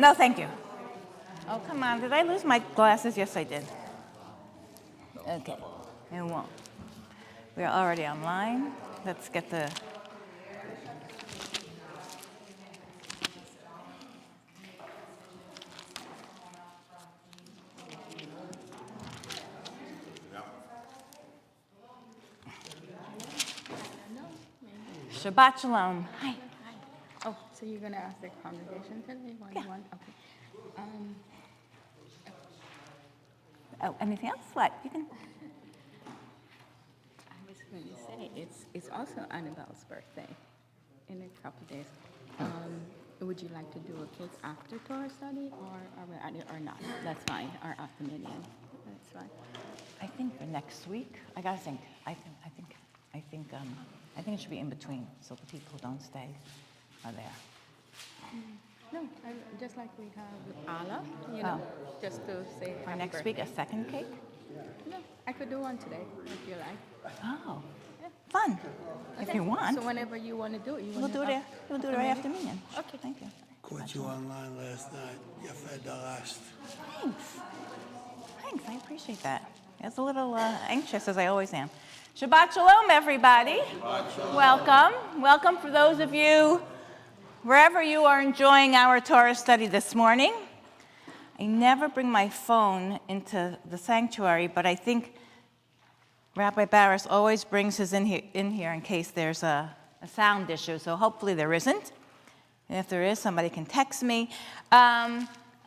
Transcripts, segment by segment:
No, thank you. Oh, come on. Did I lose my glasses? Yes, I did. Okay. It won't. We're already online. Let's get the... Shabbat Shalom. Hi. Oh, so you're going to ask the congregation today? What you want? Okay. Oh, anything else? What? You can... I was going to say, it's also Annabelle's birthday in a couple days. Would you like to do a cake after Torah study or not? That's fine, or after Minyan. That's fine. I think for next week. I gotta think. I think it should be in between, so the people who don't stay are there. No, just like we have with Allah, just to say For happy next birthday. week, a second cake? No, I could do one today if you like. Oh, Yeah. fun. Okay. If you want. So whenever you want to do it, We'll do it. We'll do it right after Minyan. Okay. Thank you. Caught you online last night. Yafeh Darasht. Thanks. I appreciate that. I was a little anxious, as I always am. Shabbat Shalom, everybody. Shabbat Shalom. Welcome. Welcome for those of you, wherever you are enjoying our Torah study this morning. I never bring my phone into the sanctuary, but I think Rabbi Barris always brings his in here in case there's a sound issue, so hopefully there isn't. And if there is, somebody can text me.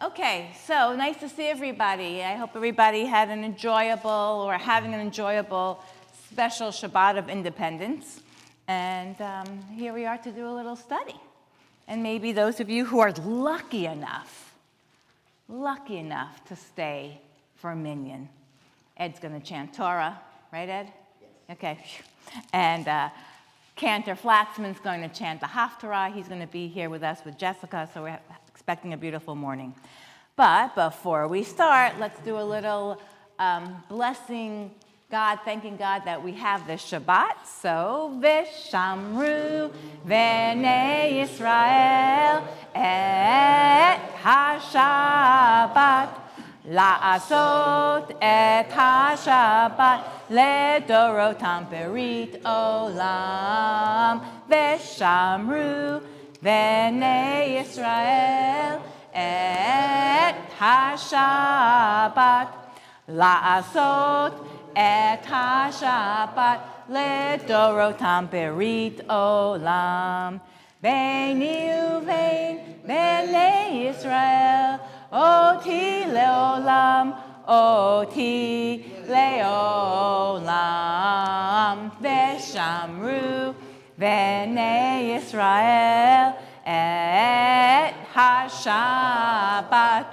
Okay, so nice to see everybody. I hope everybody had an enjoyable or having an enjoyable special Shabbat of Independence. And here we are to do a little study. And maybe those of you who are lucky enough to stay for Minyan. Ed's going to chant Torah, right, Ed? Yes. Okay. And Cantor Flaxman's going to chant the Haftarah. He's going to be here with us with Jessica, so we're expecting a beautiful morning. But before we start, let's do a little blessing God, thanking God that we have this Shabbat. So, Vishamru V'nei Yisrael et HaShabbat La'asot et HaShabbat Ledorotam Berit Olam Vishamru V'nei Yisrael et HaShabbat La'asot et HaShabbat Ledorotam Berit Olam Beini uvein Bnei Yisrael Oti leolam Oti leolam Veshamru Bnei Yisrael et HaShabbat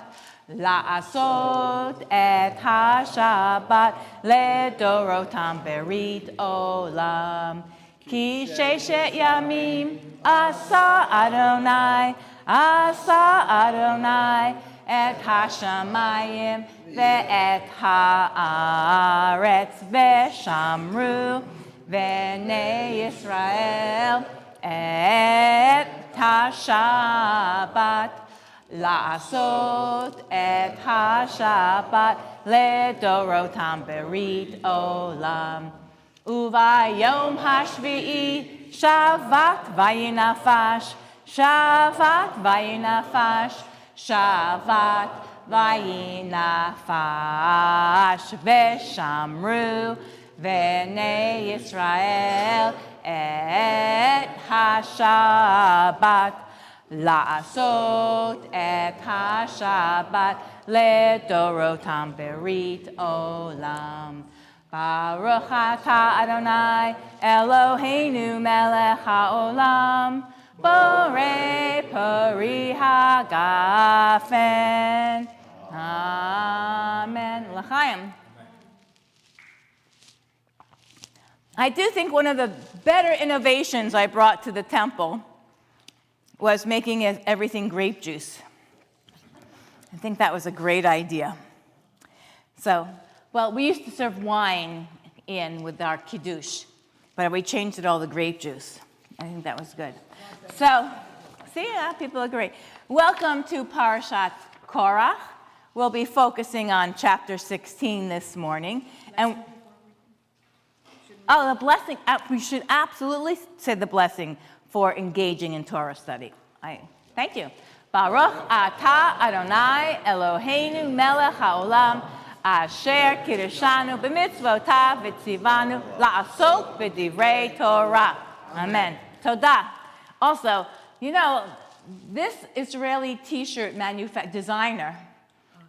La'asot et HaShabbat Ledorotam Berit Olam Ki sheshet yamim asa Adonai et hashamayim ve'et haaretz ve'shamru v'nei Yisrael et HaShabbat La'asot et HaShabbat Ledorotam Berit Olam Uvayom hashvi'i shavat vayinafash shavat vayinafash shavat vayinafash ve'shamru v'nei Yisrael et HaShabbat La'asot et HaShabbat Ledorotam Berit Olam Baruch atah Adonai Eloheinu melech haolam Borei pori hagafen Amen. L'chaim. I do think one of the better innovations I brought to the temple was making everything grape juice. I think that was a great idea. So, well, we used to serve wine in with our kiddush, but we changed it all to grape juice. I think that was good. So See, people agree. Welcome to Parashat Korach. We'll be focusing on chapter 16 this morning. And the blessing, we should absolutely say the blessing for engaging in Torah study. Thank you. Baruch atah Adonai Eloheinu melech haolam asher kirishanu b'mitzvotav v'tzivanu la'asok b'divrei Torah. Amen. Todah. Also, this Israeli T-shirt designer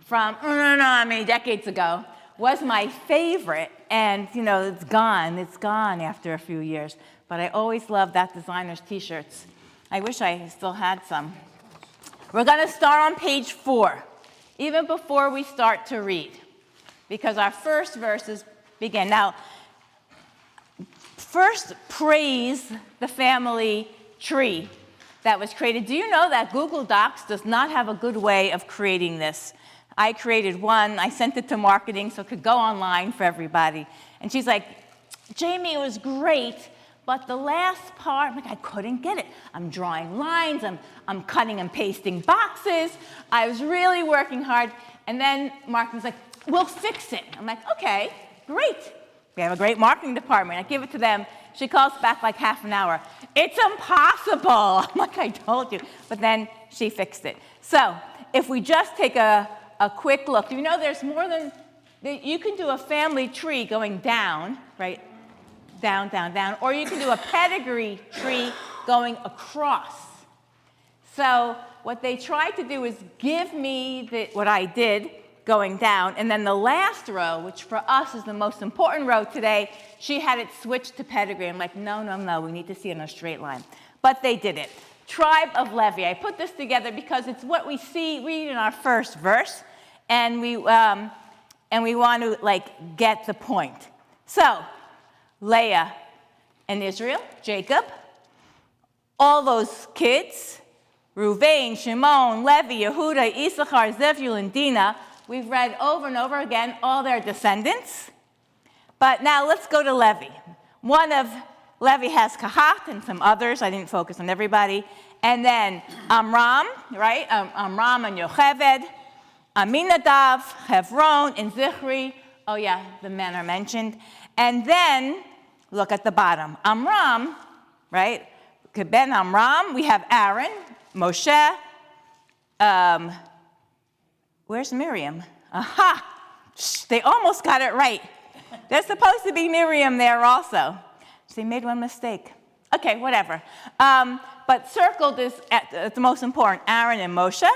from many decades ago was my favorite, and it's gone after a few years. But I always loved that designer's T-shirts. I wish I still had some. We're going to start on page 4, even before we start to read, because our first verses begin. Now, first, praise the family tree that was created. Do you know that Google Docs does not have a good way of creating this? I created one. I sent it to marketing so it could go online for everybody. And she's like, Jamie, it was great, but the last part, I couldn't get it. I'm drawing lines. I'm cutting and pasting boxes. I was really working hard. And then marketing's like, we'll fix it. I'm like, okay, great. We have a great marketing department. I give it to them. She calls back like half an hour. It's impossible. I'm like, I told you. But then she fixed it. So if we just take a quick look, there's more than, you can do a family tree going down, right? Down, down, down. Or you can do a pedigree tree going across. So what they tried to do is give me what I did going down, and then the last row, which for us is the most important row today, she had it switched to pedigree. I'm like, no, we need to see it in a straight line. But they did it. Tribe of Levi. I put this together because it's what we read in our first verse, and we want to get the point. So, Leah and Israel, Jacob, all those kids, Reuven, Shimon, Levi, Yehuda, Issachar, Zebulun, Dinah. We've read over and over again all their descendants. But now let's go to Levi. One of Levi has Kahat and some others. I didn't focus on everybody. And then Amram, right? Amram and Yocheved, Aminadav, Hebron, and Zichri. Oh yeah, the men are mentioned. And then look at the bottom. Amram, right? Ben Amram, we have Aaron, Moshe, where's Miriam? Aha! They almost got it right. There's supposed to be Miriam there also. So they made one mistake. Okay, whatever. But circled is the most important, Aaron and Moshe.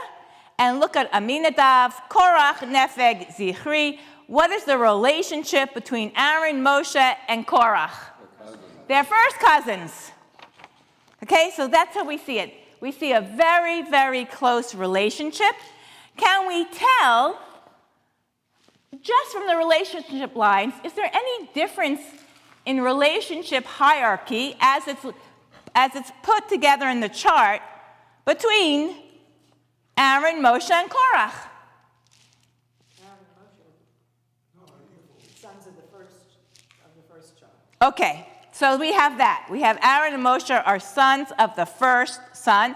And look at Aminadav, Korach, Nepheg, Zichri. What is the relationship between Aaron, Moshe, and Korach? They're first cousins. Okay, so that's how we see it. We see a very, very close relationship. Can we tell, just from the relationship lines, is there any difference in relationship hierarchy as it's put together in the chart between Aaron, Moshe, and Korach? Sons of the first child. Okay, so we have that. We have Aaron and Moshe are sons of the first son,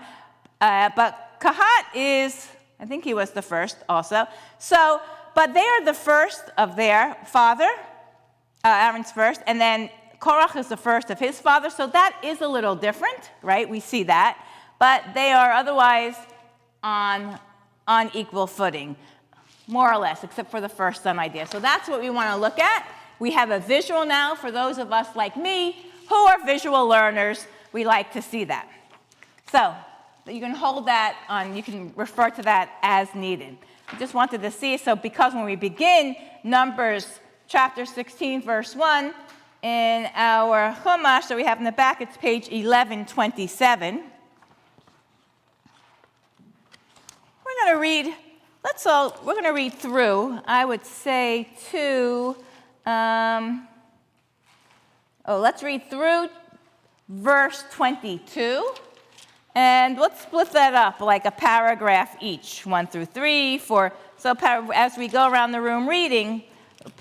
but Kahat is, I think he was the first also. So, but they are the first of their father, Aaron's first, and then Korach is the first of his father. So that is a little different, right? We see that, but they are otherwise on equal footing, more or less, except for the first son idea. So that's what we want to look at. We have a visual now for those of us like me who are visual learners. We like to see that. So you can hold that on, you can refer to that as needed. I just wanted to see, so because when we begin Numbers chapter 16, verse 1, in our Chumash that we have in the back, it's page 1127. We're going to read through, I would say, let's read through verse 22. And let's split that up like a paragraph each, 1 through 3, 4. So as we go around the room reading,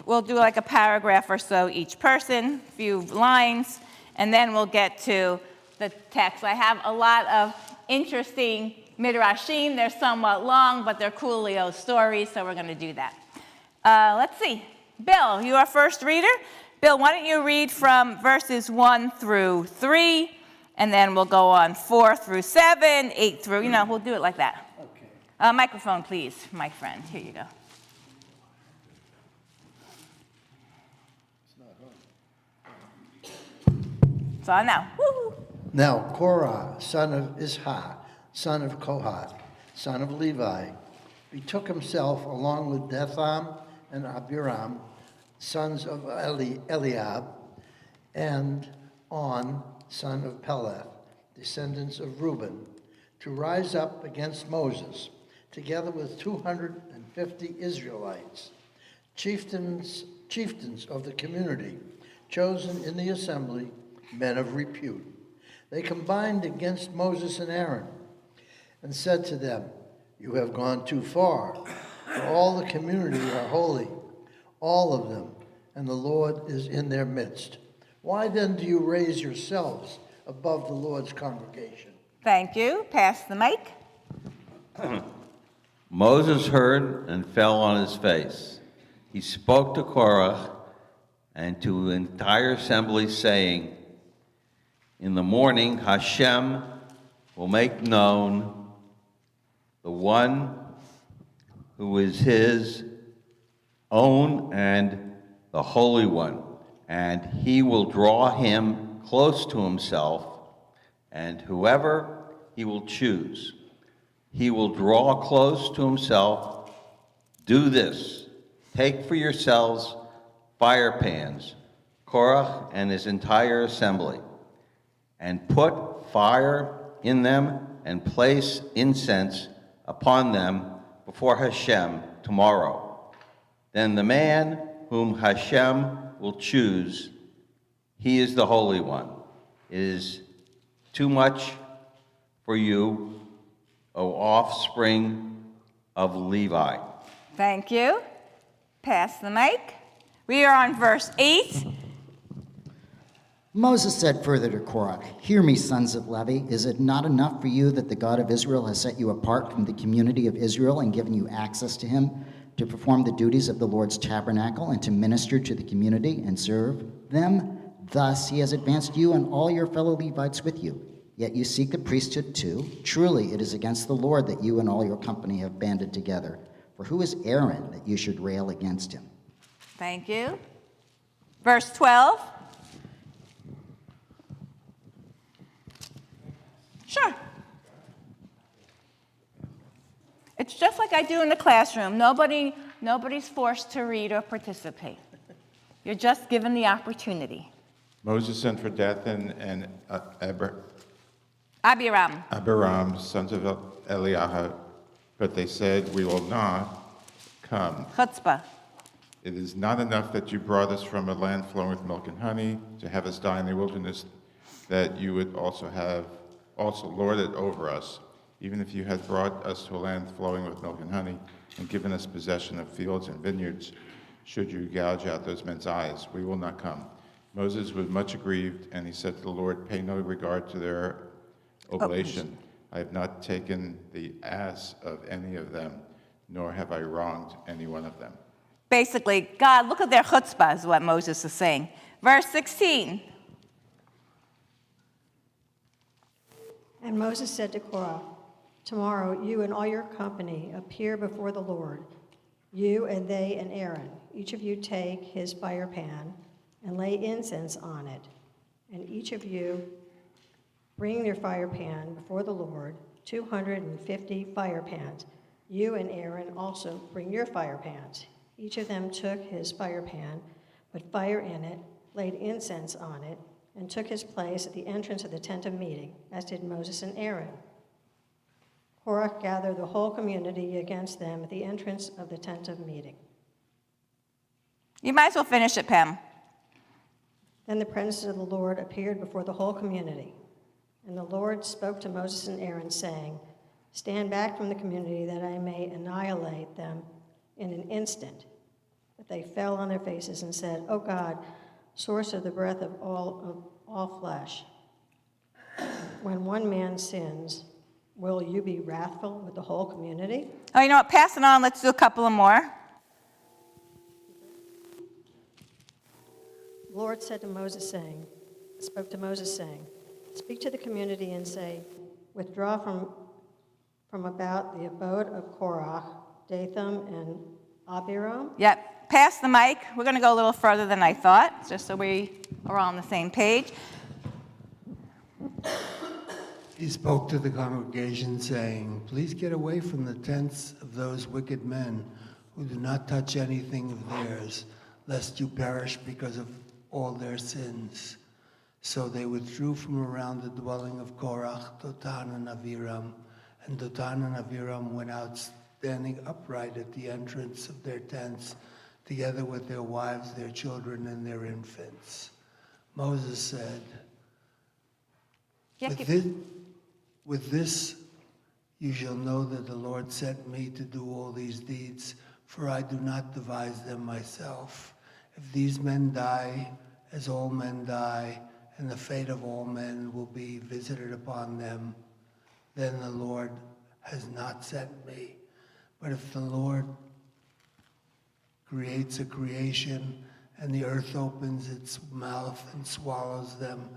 we'll do like a paragraph or so each person, a few lines, and then we'll get to the text. I have a lot of interesting midrashim. They're somewhat long, but they're coolio stories, so we're going to do that. Let's see. Bill, you are first reader. Bill, why don't you read from verses 1 through 3, and then we'll go on 4 through 7, 8 through, we'll do it like that. Okay. Microphone, please, my friend. Here you go. It's on now. Woo-hoo. Now Korah, son of Ishah, son of Kohath, son of Levi, betook himself along with Dathan and Abiram, sons of Eliab, and On, son of Peleth, descendants of Reuben, to rise up against Moses, together with 250 Israelites, chieftains of the community, chosen in the assembly, men of repute. They combined against Moses and Aaron and said to them, "You have gone too far, for all the community are holy, all of them, and the Lord is in their midst. Why then do you raise yourselves above the Lord's congregation?" Thank you. Pass the mic. Moses heard and fell on his face. He spoke to Korah and to the entire assembly, saying, "In the morning Hashem will make known the one who is his own and the Holy One, and he will draw him close to himself, and whoever he will choose, he will draw close to himself. Do this, take for yourselves fire pans, Korah and his entire assembly, and put fire in them and place incense upon them before Hashem tomorrow. Then the man whom Hashem will choose, he is the Holy One. It is too much for you, O offspring of Levi." Thank you. Pass the mic. We are on verse 8. Moses said further to Korah, "Hear me, sons of Levi. Is it not enough for you that the God of Israel has set you apart from the community of Israel and given you access to him to perform the duties of the Lord's tabernacle and to minister to the community and serve them? Thus he has advanced you and all your fellow Levites with you. Yet you seek the priesthood too. Truly it is against the Lord that you and all your company have banded together. For who is Aaron that you should rail against him?" Thank you. Verse 12. Sure. It's just like I do in the classroom. Nobody's forced to read or participate. You're just given the opportunity. Moses sent for Dathan and Abiram. Abiram, sons of Eliab, but they said, "We will not come. Chutzpah. It is not enough that you brought us from a land flowing with milk and honey to have us die in the wilderness, that you would also lord it over us. Even if you had brought us to a land flowing with milk and honey and given us possession of fields and vineyards, should you gouge out those men's eyes, we will not come." Moses was much aggrieved, and he said to the Lord, "Pay no regard to their oblation. I have not taken the ass of any of them, nor have I wronged any one of them." Basically, God, look at their chutzpah, is what Moses is saying. Verse 16. And Moses said to Korah, "Tomorrow you and all your company appear before the Lord, you and they and Aaron. Each of you take his fire pan and lay incense on it, and each of you bring your fire pan before the Lord, 250 fire pans. You and Aaron also bring your fire pans." Each of them took his fire pan, put fire in it, laid incense on it, and took his place at the entrance of the tent of meeting, as did Moses and Aaron. Korah gathered the whole community against them at the entrance of the tent of meeting. You might as well finish it, Pam. Then the presence of the Lord appeared before the whole community. And the Lord spoke to Moses and Aaron, saying, "Stand back from the community, that I may annihilate them in an instant." But they fell on their faces and said, "O God, source of the breath of all flesh, when one man sins, will you be wrathful with the whole community? Oh, you know what? Pass it on. Let's do a couple of more. The Lord said to Moses, saying, spoke to Moses, saying, speak to the community and say, withdraw from about the abode of Korah, Dathan, and Abiram. Yep. Pass the mic. We're going to go a little further than I thought, just so we are all on the same page. He spoke to the congregation, saying, please get away from the tents of those wicked men who do not touch anything of theirs, lest you perish because of all their sins. So they withdrew from around the dwelling of Korah, Dothan, and Abiram. And Dothan and Abiram went out standing upright at the entrance of their tents, together with their wives, their children, and their infants. Moses said, With this you shall know that the Lord sent me to do all these deeds, for I do not devise them myself. If these men die, as all men die, and the fate of all men will be visited upon them, then the Lord has not sent me. But if the Lord creates a creation, and the earth opens its mouth and swallows them,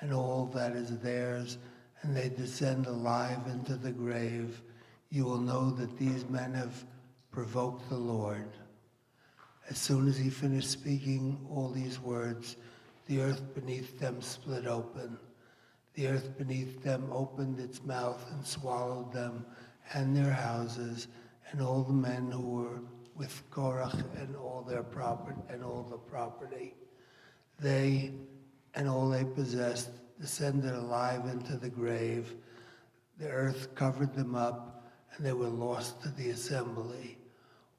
and all that is theirs, and they descend alive into the grave, you will know that these men have provoked the Lord. As soon as he finished speaking all these words, the earth beneath them split open. The earth beneath them opened its mouth and swallowed them and their houses, and all the men who were with Korah and all their property and all the property. They and all they possessed descended alive into the grave. The earth covered them up, and they were lost to the assembly.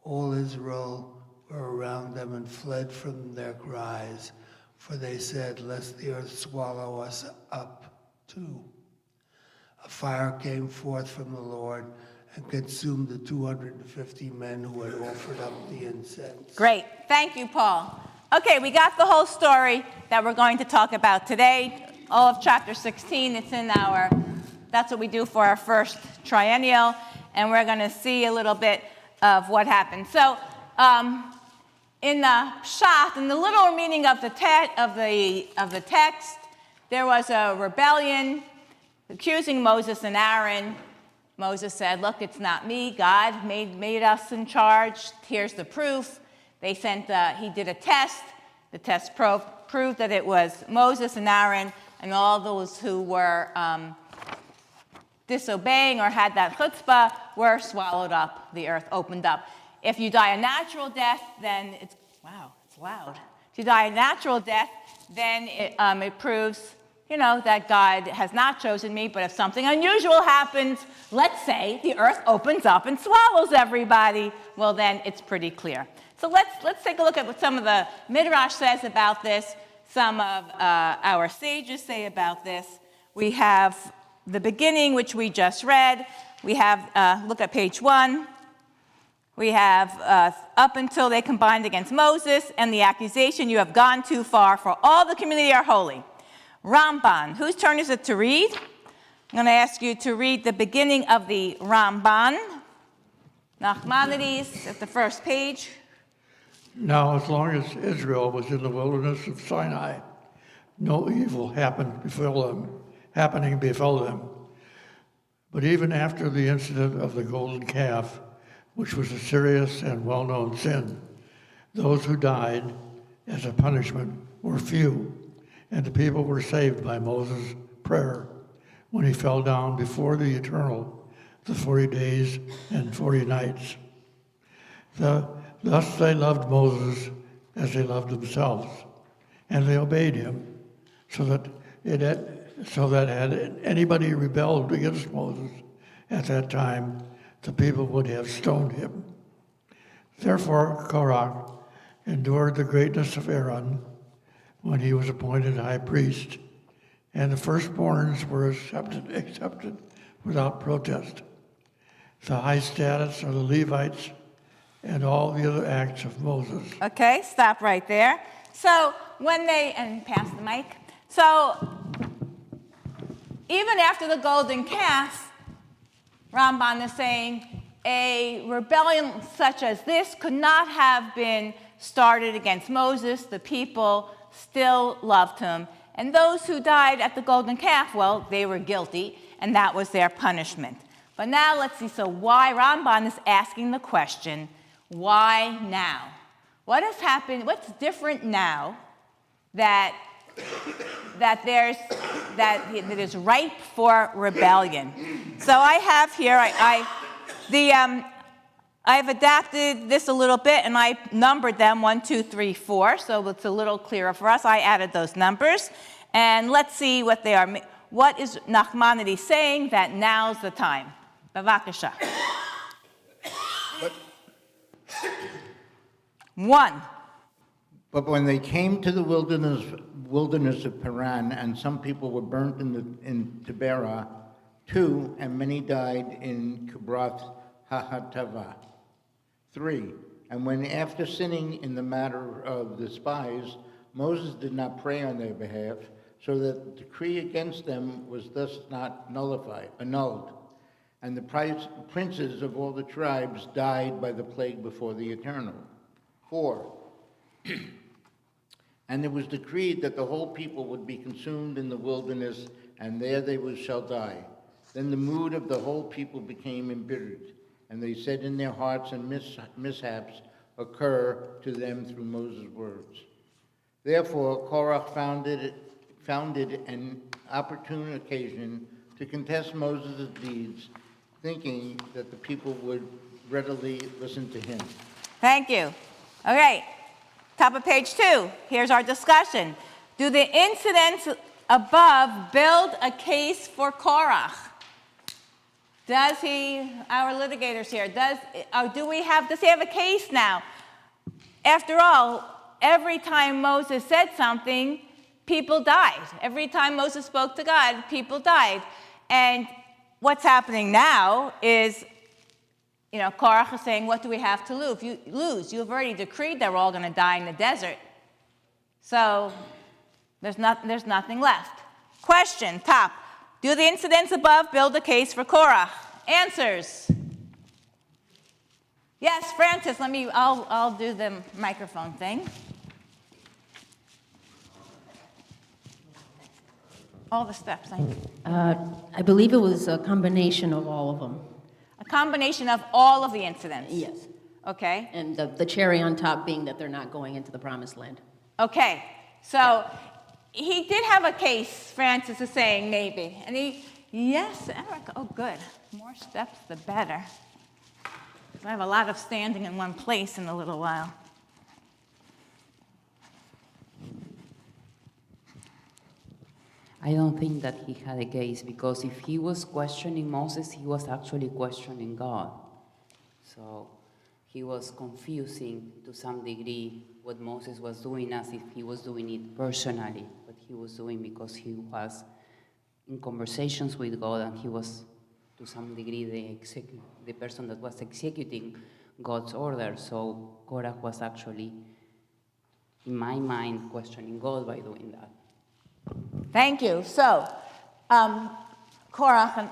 All Israel were around them and fled from their cries, for they said, lest the earth swallow us up too. A fire came forth from the Lord and consumed the 250 men who had offered up the incense. Great. Thank you, Paul. Okay, we got the whole story that we're going to talk about today. All of chapter 16, it's in that's what we do for our first triennial, and we're going to see a little bit of what happened. So, in the pshat, in the literal meaning of the text, there was a rebellion accusing Moses and Aaron. Moses said, look, it's not me. God made us in charge. Here's the proof. They he did a test. The test proved that it was Moses and Aaron, and all those who were disobeying or had that chutzpah were swallowed up. The earth opened up. If you die a natural death, then it's loud. If you die a natural death, then it proves, that God has not chosen me. But if something unusual happens, let's say the earth opens up and swallows everybody, well, then it's pretty clear. So let's take a look at what some of the Midrash says about this. Some of our sages say about this. We have the beginning, which we just read. We have, look at page 1. We have up until they combined against Moses and the accusation, you have gone too far, for all the community are holy. Ramban, whose turn is it to read? I'm going to ask you to read the beginning of the Ramban. Nachmanides at the first page. Now, as long as Israel was in the wilderness of Sinai, no evil befell them. But even after the incident of the golden calf, which was a serious and well-known sin, those who died as a punishment were few, and the people were saved by Moses' prayer when he fell down before the Eternal the 40 days and 40 nights. Thus they loved Moses as they loved themselves, and they obeyed him, so that had anybody rebelled against Moses at that time, the people would have stoned him. Therefore Korah endured the greatness of Aaron when he was appointed high priest, and the firstborns were accepted without protest. The high status of the Levites and all the other acts of Moses. Okay, stop right there. So and pass the mic. So even after the golden calf, Ramban is saying a rebellion such as this could not have been started against Moses. The people still loved him. And those who died at the golden calf, well, they were guilty, and that was their punishment. But now let's see, so why Ramban is asking the question, why now? What has happened, what's different now that it is ripe for rebellion? So I have here, I've adapted this a little bit, and I numbered them 1, 2, 3, 4, so it's a little clearer for us. I added those numbers, and let's see what they are. What is Nachmanides saying that now's the time? Bavakasha. 1. But when they came to the wilderness of Paran, and some people were burnt in Taberah, 2, and many died in Kibroth Hahatava. 3, and when after sinning in the matter of the spies, Moses did not pray on their behalf, so that the decree against them was thus not annulled. And the princes of all the tribes died by the plague before the Eternal. 4, and it was decreed that the whole people would be consumed in the wilderness, and there they shall die. Then the mood of the whole people became embittered, and they said in their hearts, and mishaps occur to them through Moses' words. Therefore, Korach founded an opportune occasion to contest Moses' deeds, thinking that the people would readily listen to him. Thank you. Okay, top of page 2. Here's our discussion. Do the incidents above build a case for Korach? Does he, our litigators here, does he have a case now? After all, every time Moses said something, people died. Every time Moses spoke to God, people died. And what's happening now is, Korach is saying, what do we have to lose? You've already decreed that we're all going to die in the desert. So there's nothing left. Question, top. Do the incidents above build a case for Korach? Answers. Yes, Francis, I'll do the microphone thing. All the steps, thank you. I believe it was a combination of all of them. A combination of all of the incidents? Yes. Okay. And the cherry on top being that they're not going into the promised land. Okay. So he did have a case, Francis is saying, maybe. And yes, Eric, oh, good. More steps, the better. I have a lot of standing in one place in a little while. I don't think that he had a case, because if he was questioning Moses, he was actually questioning God. So he was confusing to some degree what Moses was doing as if he was doing it personally, but he was doing because he was in conversations with God, and he was to some degree the person that was executing God's order. So Korach was actually, in my mind, questioning God by doing that. Thank you. So, Korach,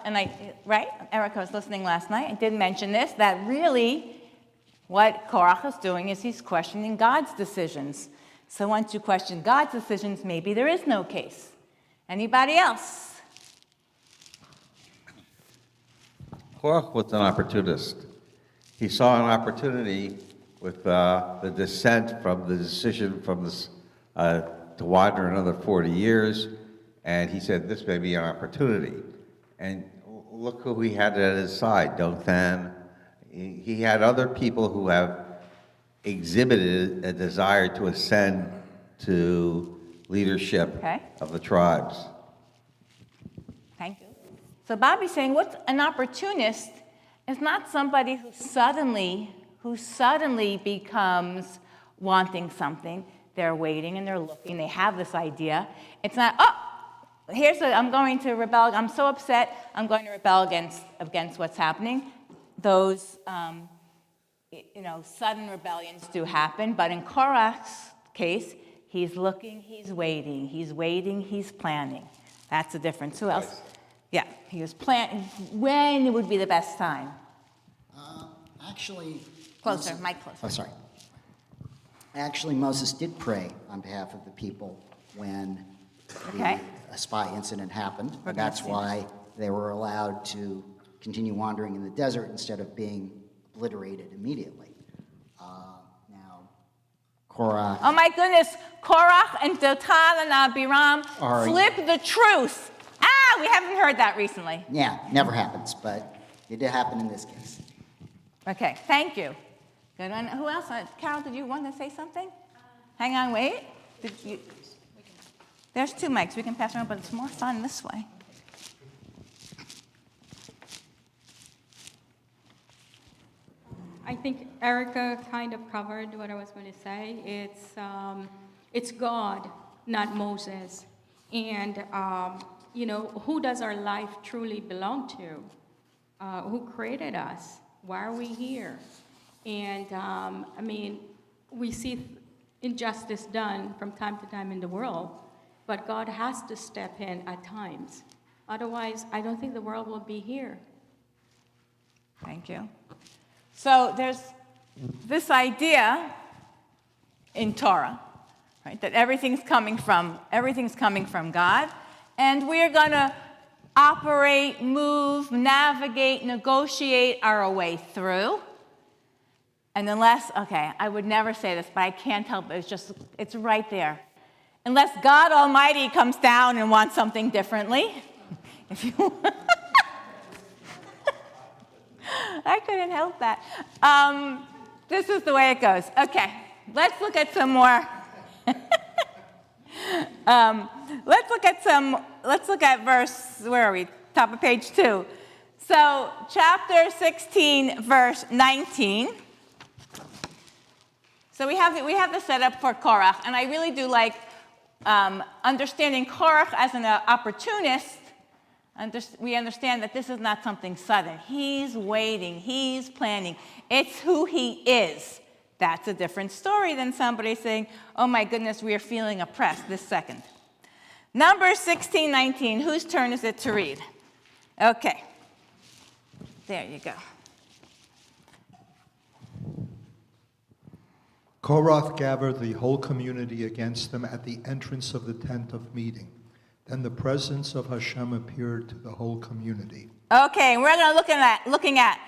right? Erica was listening last night. I did mention this, that really what Korach is doing is he's questioning God's decisions. So once you question God's decisions, maybe there is no case. Anybody else? Korach was an opportunist. He saw an opportunity with the descent from the decision from this, to wander another 40 years, and he said, this may be an opportunity. And look who he had at his side, Dothan. He had other people who have exhibited a desire to ascend to leadership of the tribes. Thank you. So Bobby's saying, what's an opportunist is not somebody who suddenly becomes wanting something. They're waiting and they're looking. They have this idea. It's not, I'm going to rebel. I'm so upset. I'm going to rebel against what's happening. Those, sudden rebellions do happen. But in Korach's case, he's looking, he's waiting, he's planning. That's the difference. Who else? Yeah, he was planning. When would be the best time? Actually... Closer, Moses- mic closer. Oh, sorry. Actually, Moses did pray on behalf of the people when Okay. a spy incident happened. We're gonna That's see why they were allowed to continue wandering in the desert instead of being obliterated immediately. Now, Korah... Oh my goodness, Korach and Dathan and Abiram Are- flip the truth. Ah, we haven't heard that recently. Yeah, never happens, but it did happen in this case. Okay, thank you. Good one. Who else? Carol, did you want to say something? Hang on, wait. Did you? There's 2 mics. We can pass around, but it's more fun this way. I think Erica kind of covered what I was going to say. It's God, not Moses. And, who does our life truly belong to? Who created us? Why are we here? And, we see injustice done from time to time in the world, but God has to step in at times. Otherwise, I don't think the world will be here. Thank you. So there's this idea in Torah, right, that everything's coming from God, and we're going to operate, move, navigate, negotiate our way through. And unless, okay, I would never say this, but I can't help it. It's right there. Unless God Almighty comes down and wants something differently. If you I couldn't help that. This is the way it goes. Okay, let's look at some more. Let's look at verse, where are we? Top of page 2. So, chapter 16, verse 19. So we have the setup for Korach, and I really do like understanding Korach as an opportunist. We understand that this is not something sudden. He's waiting. He's planning. It's who he is. That's a different story than somebody saying, oh my goodness, we are feeling oppressed this second. Numbers 16:19. Whose turn is it to read? Okay. There you go. Korath gathered the whole community against them at the entrance of the tent of meeting. Then the presence of Hashem appeared to the whole community. Okay, we're going to looking at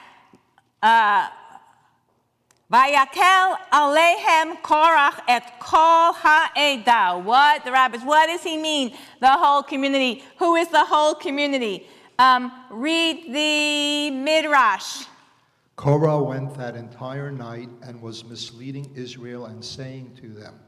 Vayakel Alehem Korach et Kol Ha'edah. What, the rabbis, what does he mean? The whole community. Who is the whole community? Read the Midrash. Korah went that entire night and was misleading Israel and saying to them,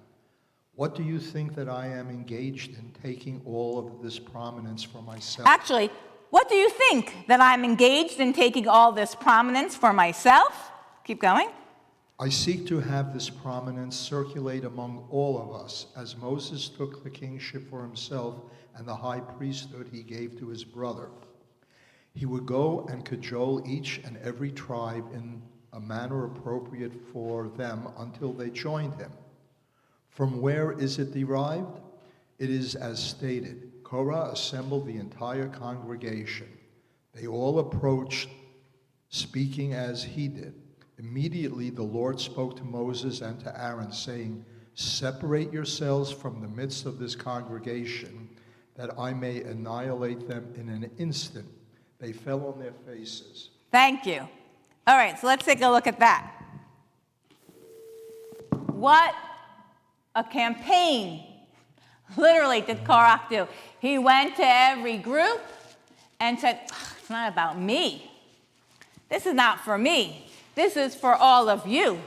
what do you think that I am engaged in, taking all of this prominence for myself? Actually, what do you think that I'm engaged in, taking all this prominence for myself? Keep going. I seek to have this prominence circulate among all of us, as Moses took the kingship for himself and the high priesthood he gave to his brother. He would go and cajole each and every tribe in a manner appropriate for them until they joined him. From where is it derived? It is as stated. Korah assembled the entire congregation. They all approached, speaking as he did. Immediately the Lord spoke to Moses and to Aaron, saying, separate yourselves from the midst of this congregation, that I may annihilate them in an instant. They fell on their faces. Thank you. All right, so let's take a look at that. What a campaign, literally, did Korach do? He went to every group and said, it's not about me. This is not for me. This is for all of you.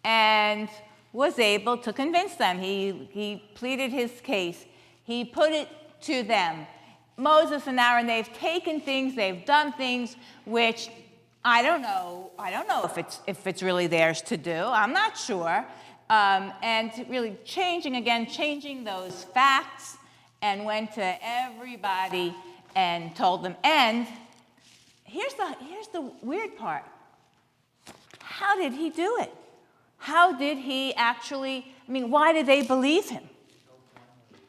And was able to convince them. He pleaded his case. He put it to them. Moses and Aaron, they've taken things, they've done things which I don't know if it's really theirs to do. I'm not sure. And really changing those facts, and went to everybody and told them. And here's the weird part. How did he do it? How did he actually, why did they believe him?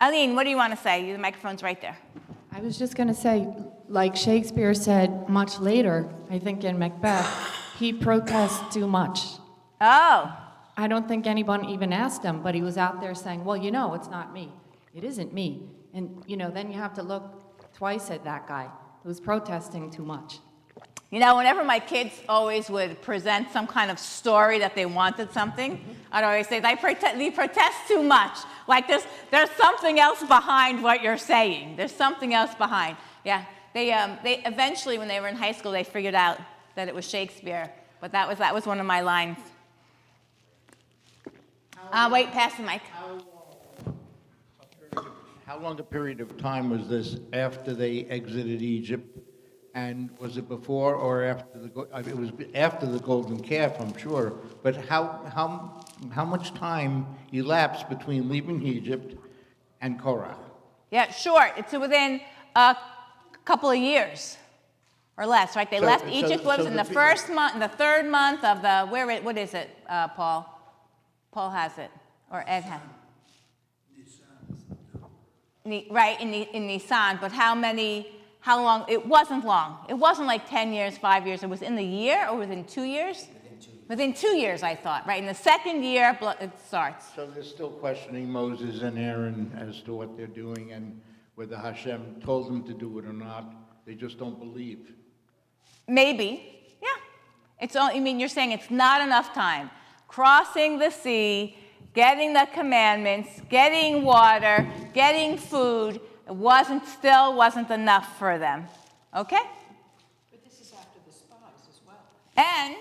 Aline, what do you want to say? The microphone's right there. I was just going to say, like Shakespeare said much later, I think in Macbeth, he protests too much. Oh, I don't think anyone even asked him, but he was out there saying, well, it's not me. It isn't me. And, then you have to look twice at that guy who's protesting too much. whenever my kids always would present some kind of story that they wanted something, I'd always say, they protest too much. Like there's something else behind what you're saying. There's something else behind. Yeah, they eventually, when they were in high school, they figured out that it was Shakespeare. But that was one of my lines. Wait, pass the mic. How long a period of time was this after they exited Egypt? And was it before or after it was after the golden calf, I'm sure. But how much time elapsed between leaving Egypt and Korah? Yeah, sure. It's within a couple of years or less, right? They left Egypt in the first month, in the third month of the, what is it, Paul? Paul has it, or Ed has it. Right, in Nisan, but how long? It wasn't long. It wasn't like 10 years, 5 years. It was in the year or within 2 years? Within 2 years, I thought, right? In the second year, it starts. So they're still questioning Moses and Aaron as to what they're doing and whether Hashem told them to do it or not. They just don't believe. Maybe, yeah. You're saying it's not enough time. Crossing the sea, getting the commandments, getting water, getting food, it still wasn't enough for them. Okay? But this is after the spies as well. And,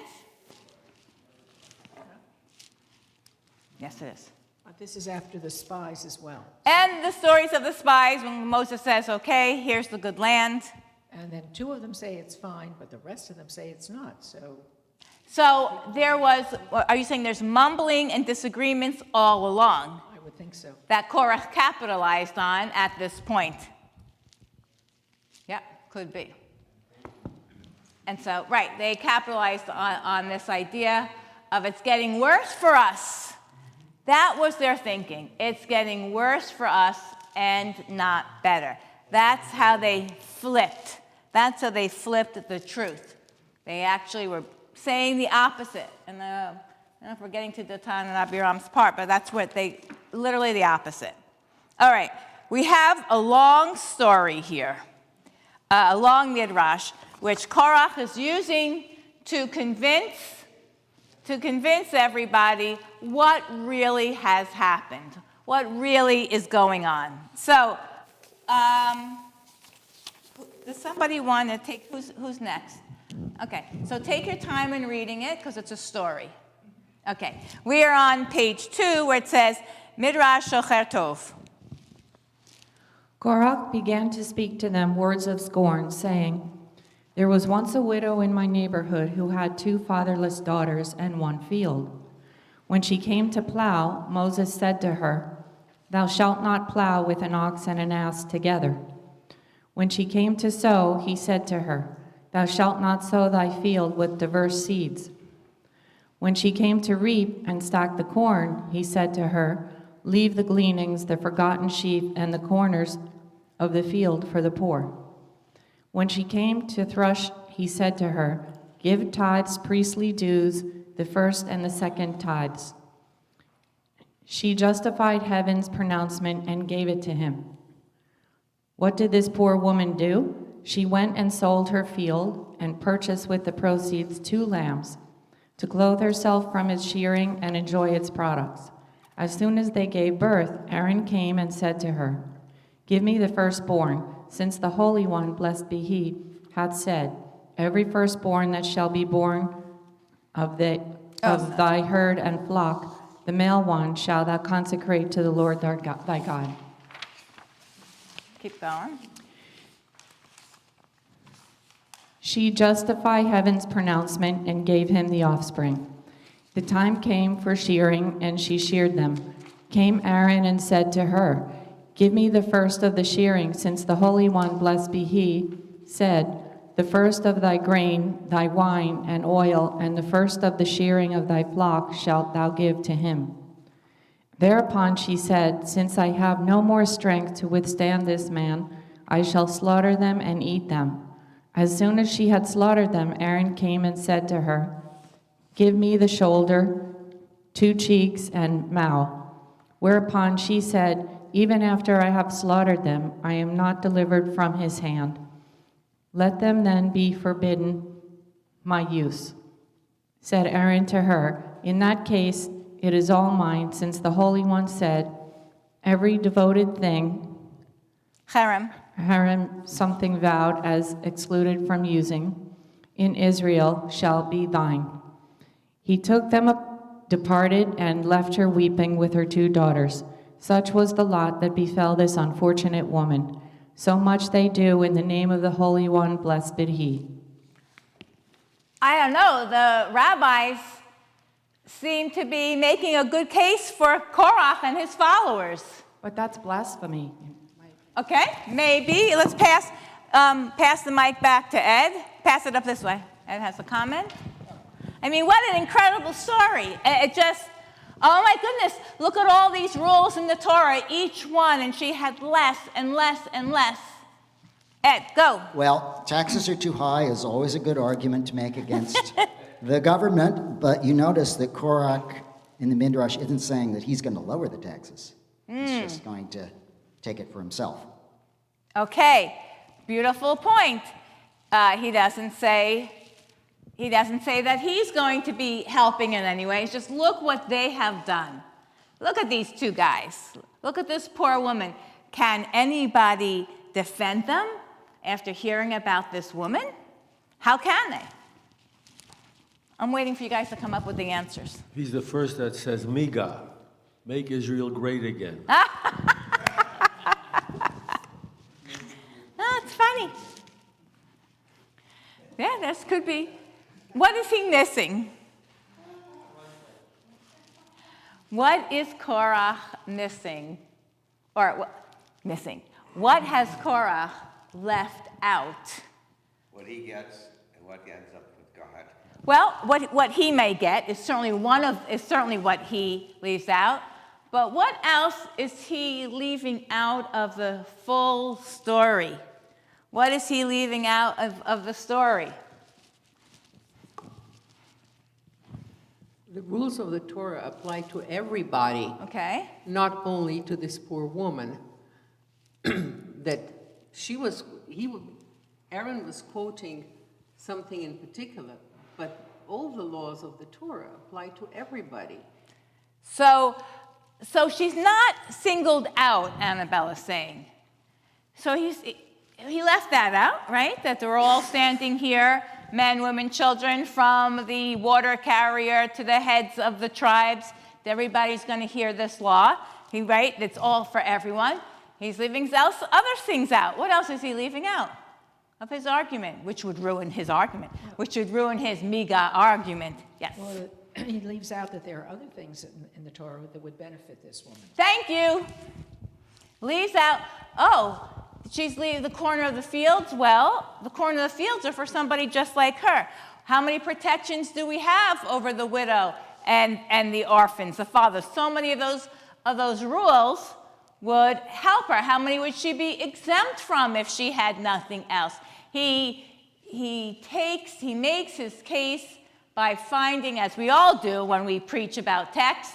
yes it is. But this is after the spies as well. And the stories of the spies when Moses says, okay, here's the good land. And then 2 of them say it's fine, but the rest of them say it's not, So there was, are you saying there's mumbling and disagreements all along? I would think so. That Korah capitalized on at this point. Yeah, could be. And so, right, they capitalized on this idea of it's getting worse for us. That was their thinking. It's getting worse for us and not better. That's how they flipped. That's how they flipped the truth. They actually were saying the opposite. And I don't know if we're getting to Datan and Abiram's part, but that's what literally the opposite. All right, we have a long story here, a long midrash, which Korach is using to convince everybody what really has happened, what really is going on. So, does somebody want to take, who's next? Okay, so take your time in reading it, because it's a story. Okay, we are on page 2, where it says, Midrash Shocher Tov. Korach began to speak to them words of scorn, saying, "There was once a widow in my neighborhood who had 2 fatherless daughters and 1 field. When she came to plow, Moses said to her, 'Thou shalt not plow with an ox and an ass together.' When she came to sow, he said to her, 'Thou shalt not sow thy field with diverse seeds.' When she came to reap and stack the corn, he said to her, 'Leave the gleanings, the forgotten sheaf, and the corners of the field for the poor.' When she came to thresh, he said to her, 'Give tithes, priestly dues, the first and the second tithes.' She justified heaven's pronouncement and gave it to him. What did this poor woman do? She went and sold her field and purchased with the proceeds 2 lambs to clothe herself from its shearing and enjoy its products. As soon as they gave birth, Aaron came and said to her, 'Give me the firstborn, since the Holy One, blessed be he, hath said, every firstborn that shall be born of thy herd and flock, the male one shall thou consecrate to the Lord thy God.'" Keep going. She justified heaven's pronouncement and gave him the offspring. The time came for shearing, and she sheared them. Came Aaron and said to her, "Give me the first of the shearing, since the Holy One, blessed be he, said, the first of thy grain, thy wine, and oil, and the first of the shearing of thy flock shalt thou give to him." Thereupon she said, "Since I have no more strength to withstand this man, I shall slaughter them and eat them. As soon as she had slaughtered them, Aaron came and said to her, "Give me the shoulder, 2 cheeks, and maw." Whereupon she said, "Even after I have slaughtered them, I am not delivered from his hand. Let them then be forbidden my use." Said Aaron to her, "In that case, it is all mine, since the Holy One said, 'Every devoted thing,'" Cherem. Harem, something vowed as excluded from using, "in Israel shall be thine." He took them up, departed, and left her weeping with her 2 daughters. Such was the lot that befell this unfortunate woman. So much they do in the name of the Holy One, blessed be he. I don't know, the rabbis seem to be making a good case for Korach and his followers. But that's blasphemy. Okay, maybe. Let's pass the mic back to Ed. Pass it up this way. Ed has a comment. I mean, what an incredible story. It just, oh my goodness, look at all these rules in the Torah, each one, and she had less and less and less. Ed, go. Well, taxes are too high is always a good argument to make against the government, but you notice that Korach in the Midrash isn't saying that he's going to lower the taxes. He's just going to take it for himself. Okay, beautiful point. He doesn't say that he's going to be helping in any way. It's just look what they have done. Look at these 2 guys. Look at this poor woman. Can anybody defend them after hearing about this woman? How can they? I'm waiting for you guys to come up with the answers. He's the first that says, Miga, make Israel great again. Oh, it's funny. Yeah, this could be. What is he missing? What is Korach missing? Or missing? What has Korach left out? What he gets and what ends up with God. Well, what he may get is certainly what he leaves out. But what else is he leaving out of the full story? What is he leaving out of the story? The rules of the Torah apply to everybody. Okay. Not only to this poor woman. That Aaron was quoting something in particular, but all the laws of the Torah apply to everybody. So she's not singled out, Annabelle is saying. So he left that out, right? That they're all standing here, men, women, children, from the water carrier to the heads of the tribes. Everybody's going to hear this law, right? It's all for everyone. He's leaving other things out. What else is he leaving out of his argument, which would ruin his argument, which would ruin his Miga argument? Yes. Well, he leaves out that there are other things in the Torah that would benefit this woman. Thank you. Leaves out, she's leaving the corner of the fields. Well, the corner of the fields are for somebody just like her. How many protections do we have over the widow and the orphans, the fathers? So many of those rules would help her. How many would she be exempt from if she had nothing else? He makes his case by finding, as we all do when we preach about text,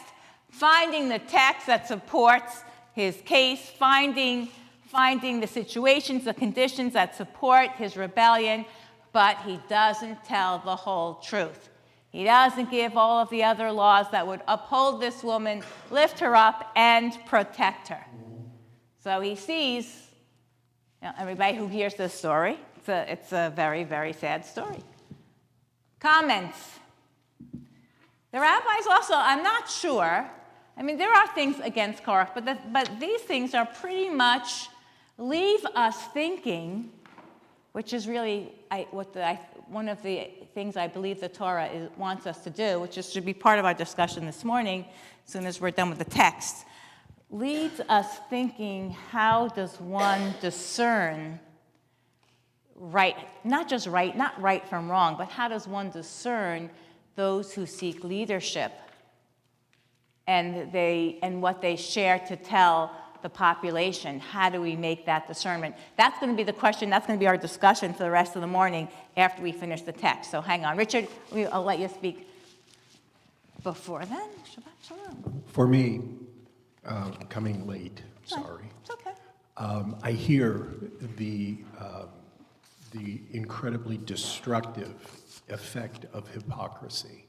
finding the text that supports his case, finding the situations, the conditions that support his rebellion, but he doesn't tell the whole truth. He doesn't give all of the other laws that would uphold this woman, lift her up, and protect her. So he sees, everybody who hears this story, it's a very, very sad story. Comments? The rabbis also, I'm not sure, there are things against Korach, but these things are pretty much leave us thinking, which is really one of the things I believe the Torah wants us to do, which should be part of our discussion this morning, as soon as we're done with the text, leads us thinking, how does one discern right, not right from wrong, but how does one discern those who seek leadership and what they share to tell the population. How do we make that discernment? That's going to be the question. That's going to be our discussion for the rest of the morning after we finish the text. So hang on. Richard, I'll let you speak before then. Shabbat shalom. For me, coming late, sorry. It's okay. I hear the incredibly destructive effect of hypocrisy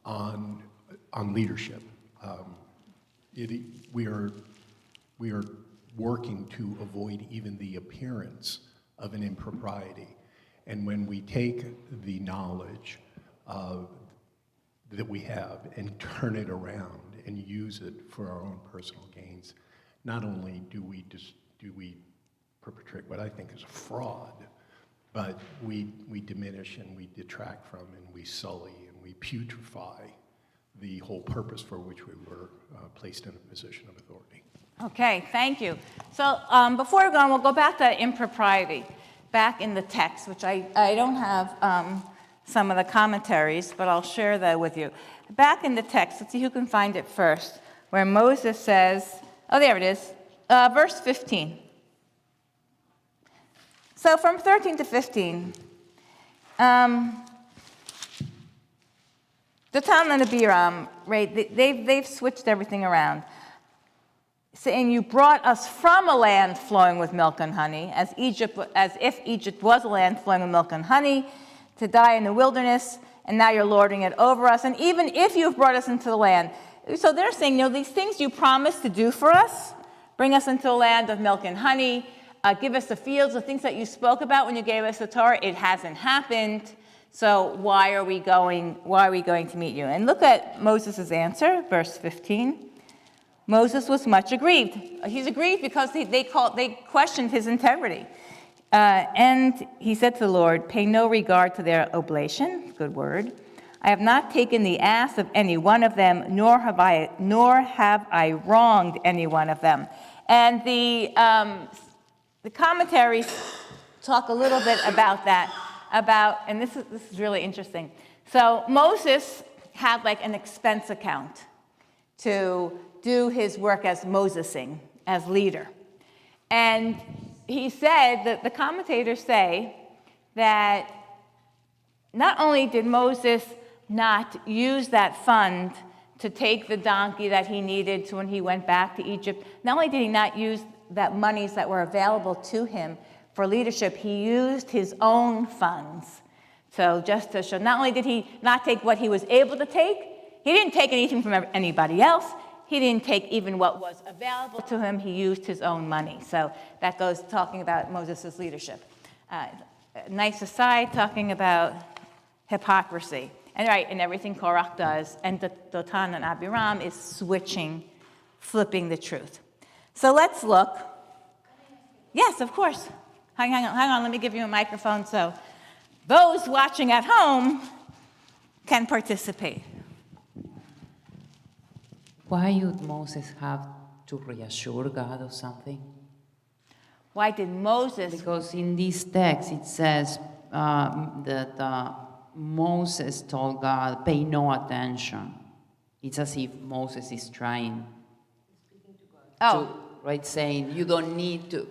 on leadership. We are working to avoid even the appearance of an impropriety, and when we take the knowledge that we have and turn it around and use it for our own personal gains, not only do we perpetrate what I think is a fraud, but we diminish and we detract from and we sully and we putrefy the whole purpose for which we were placed in a position of authority. Okay, thank you. So before we go on, we'll go back to impropriety, back in the text, which I don't have some of the commentaries, but I'll share that with you. Back in the text, let's see who can find it first, where Moses says, oh, there it is, verse 15. So from 13 to 15, Dathan and Abiram, right, they've switched everything around, saying, you brought us from a land flowing with milk and honey, as if Egypt was a land flowing with milk and honey, to die in the wilderness, and now you're lording it over us. And even if you've brought us into the land, so they're saying, these things you promised to do for us, bring us into a land of milk and honey, give us the fields, the things that you spoke about when you gave us the Torah, it hasn't happened. So why are we going to meet you? And look at Moses' answer, verse 15. Moses was much aggrieved. He's aggrieved because they questioned his integrity. And he said to the Lord, pay no regard to their oblation, good word. I have not taken the ass of any one of them, nor have I wronged any one of them. And the commentaries talk a little bit about that, and this is really interesting. So Moses had like an expense account to do his work as Mosesing, as leader. And he said that the commentators say that not only did Moses not use that fund to take the donkey that he needed to when he went back to Egypt, not only did he not use that monies that were available to him for leadership, he used his own funds. So just to show, not only did he not take what he was able to take, he didn't take anything from anybody else. He didn't take even what was available to him. He used his own money. So that goes talking about Moses' leadership. Nice aside, talking about hypocrisy. And right, and everything Korach does, and Dathan and Abiram is flipping the truth. So let's look. Yes, of course. Hang on, let me give you a microphone so those watching at home can participate. Why would Moses have to reassure God or something? Why did Moses? Because in this text it says that Moses told God, pay no attention. It's as if Moses is trying to, right, saying, you don't need to.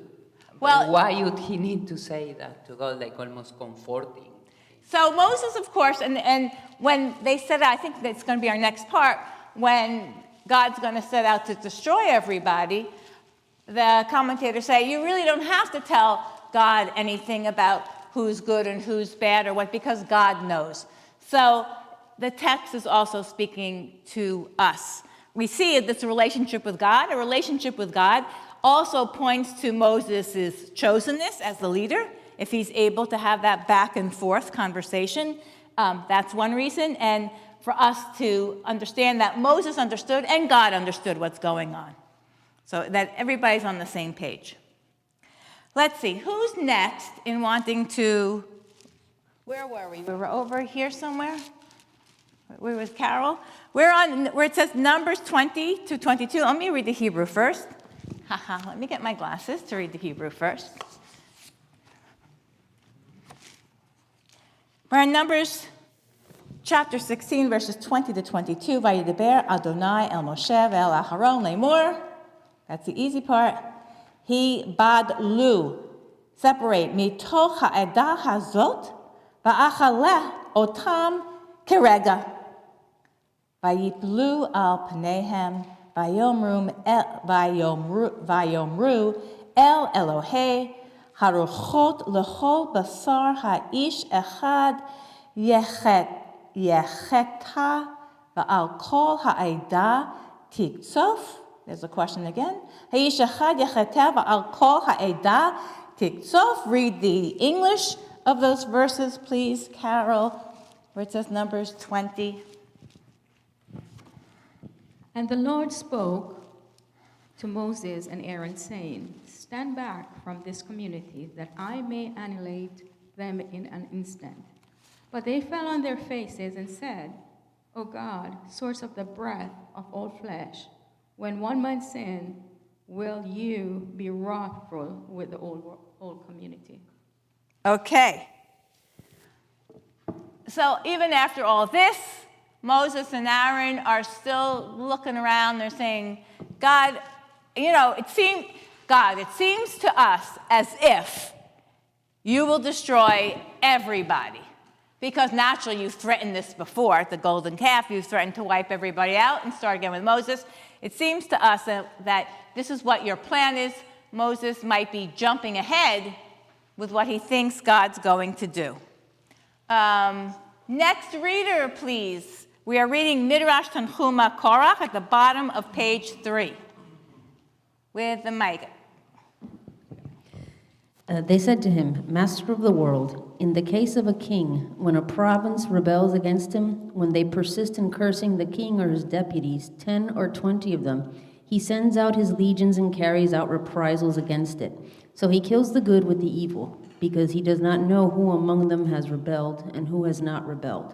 Well, why would he need to say that to God, like almost comforting? So Moses, of course, and when they set out, I think that's going to be our next part, when God's going to set out to destroy everybody, the commentators say, you really don't have to tell God anything about who's good and who's bad or what, because God knows. So the text is also speaking to us. We see this relationship with God. A relationship with God also points to Moses' chosenness as the leader. If he's able to have that back and forth conversation, that's one reason. And for us to understand that Moses understood and God understood what's going on. So that everybody's on the same page. Let's see, who's next in wanting to, where were we? We were over here somewhere? Where was Carol? We're on where it says Numbers 20 to 22. Let me read the Hebrew first. Let me get my glasses to read the Hebrew first. We're in Numbers chapter 16, verses 20 to 22. Vayidaber Adonai el Moshe ve'el Aharon lemor. That's the easy part. Hibadlu, separate. Mitoch ha'edah hazot, va'achaleh otam kerega. Vayiplu al pnehem, vayomru el Elohei, haruchot lechol basar ha'ish echad yecheta, va'al kol ha'edah tiktsof. There's a question again. Ha'ish echad yecheta va'al kol ha'edah tiktsof. Read the English of those verses, please, Carol, where it says Numbers 20. And the Lord spoke to Moses and Aaron, saying, Stand back from this community, that I may annihilate them in an instant. But they fell on their faces and said, O God, source of the breath of all flesh, when one man sin, will you be wrathful with the whole community? Okay. So even after all this, Moses and Aaron are still looking around. They're saying, God, it seems to us as if you will destroy everybody. Because naturally, you've threatened this before at the golden calf. You've threatened to wipe everybody out and start again with Moses. It seems to us that this is what your plan is. Moses might be jumping ahead with what he thinks God's going to do. Next reader, please. We are reading Midrash Tanchuma Korach at the bottom of page 3 with the mic. They said to him, Master of the world, in the case of a king, when a province rebels against him, when they persist in cursing the king or his deputies, 10 or 20 of them, he sends out his legions and carries out reprisals against it. So he kills the good with the evil, because he does not know who among them has rebelled and who has not rebelled,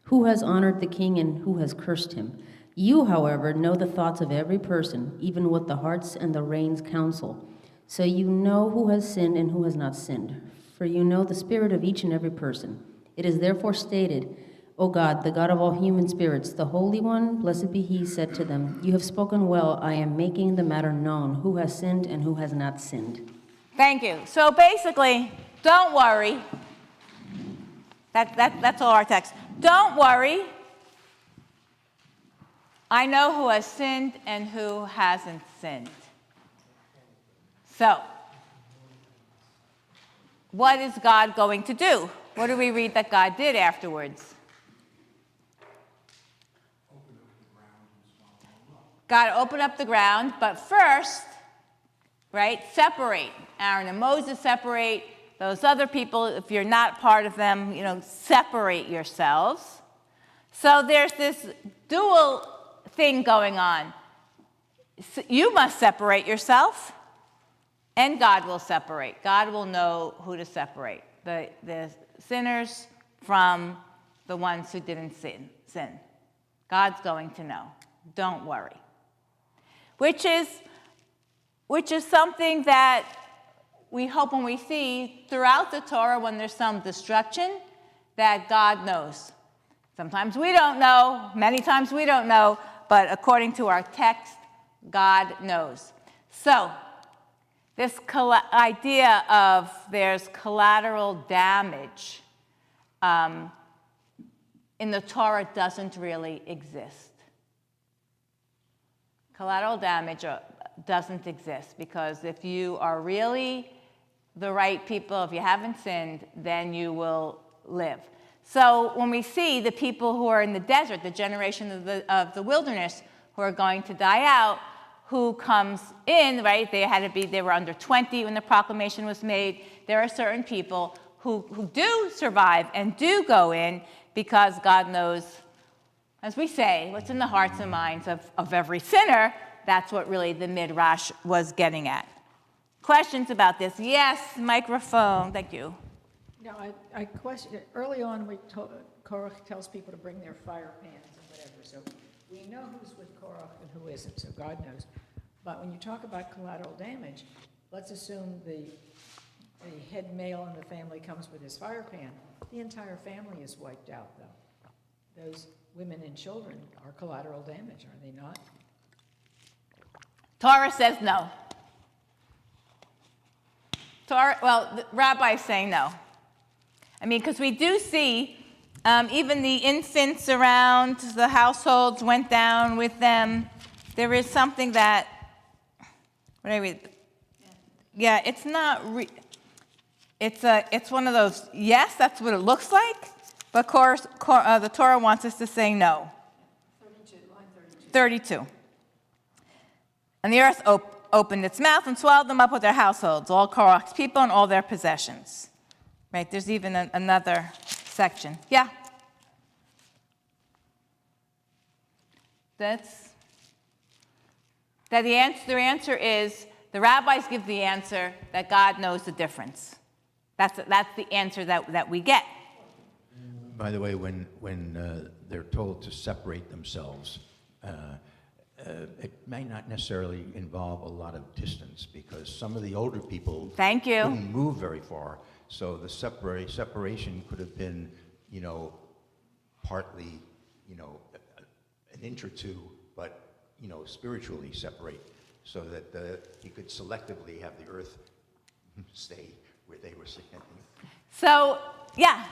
who has honored the king and who has cursed him. You, however, know the thoughts of every person, even what the hearts and the reins counsel. So you know who has sinned and who has not sinned, for you know the spirit of each and every person. It is therefore stated, O God, the God of all human spirits, the Holy One, blessed be he, said to them, You have spoken well, I am making the matter known, who has sinned and who has not sinned. Thank you. So basically, don't worry. That's all our text. Don't worry. I know who has sinned and who hasn't sinned. So, what is God going to do? What do we read that God did afterwards? God opened up the ground, but first, right, separate. Aaron and Moses separate. Those other people, if you're not part of them, separate yourselves. So there's this dual thing going on. You must separate yourself, and God will separate. God will know who to separate, the sinners from the ones who didn't sin. God's going to know. Don't worry. Which is something that we hope when we see throughout the Torah when there's some destruction, that God knows. Sometimes we don't know, many times we don't know, but according to our text, God knows. So, this idea of there's collateral damage in the Torah doesn't really exist. Collateral damage doesn't exist because if you are really the right people, if you haven't sinned, then you will live. So when we see the people who are in the desert, the generation of the wilderness who are going to die out, who comes in, right? They were under 20 when the proclamation was made. There are certain people who do survive and do go in because God knows, as we say, what's in the hearts and minds of every sinner. That's what really the Midrash was getting at. Questions about this? Yes, microphone. Thank you. No, I question, early on, Korach tells people to bring their fire pans and whatever, so we know who's with Korach and who isn't, so God knows. But when you talk about collateral damage, let's assume the head male in the family comes with his fire pan. The entire family is wiped out, though. Those women and children are collateral damage, are they not? Torah says no. The rabbi's saying no. I mean, because we do see even the infants around the households went down with them. There is something that, what did I read? Yeah, it's not, it's one of those, yes, that's what it looks like, but the Torah wants us to say no. 32. And the earth opened its mouth and swallowed them up with their households, all Korach's people and all their possessions. Right, there's even another section. Yeah? The answer is, the rabbis give the answer that God knows the difference. That's the answer that we get. By the way, when they're told to separate themselves, it may not necessarily involve a lot of distance, because some of the older people couldn't move very far. So the separation could have been, partly, an inch or two, but, spiritually separate, so that he could selectively have the earth stay where they were standing. So, yeah,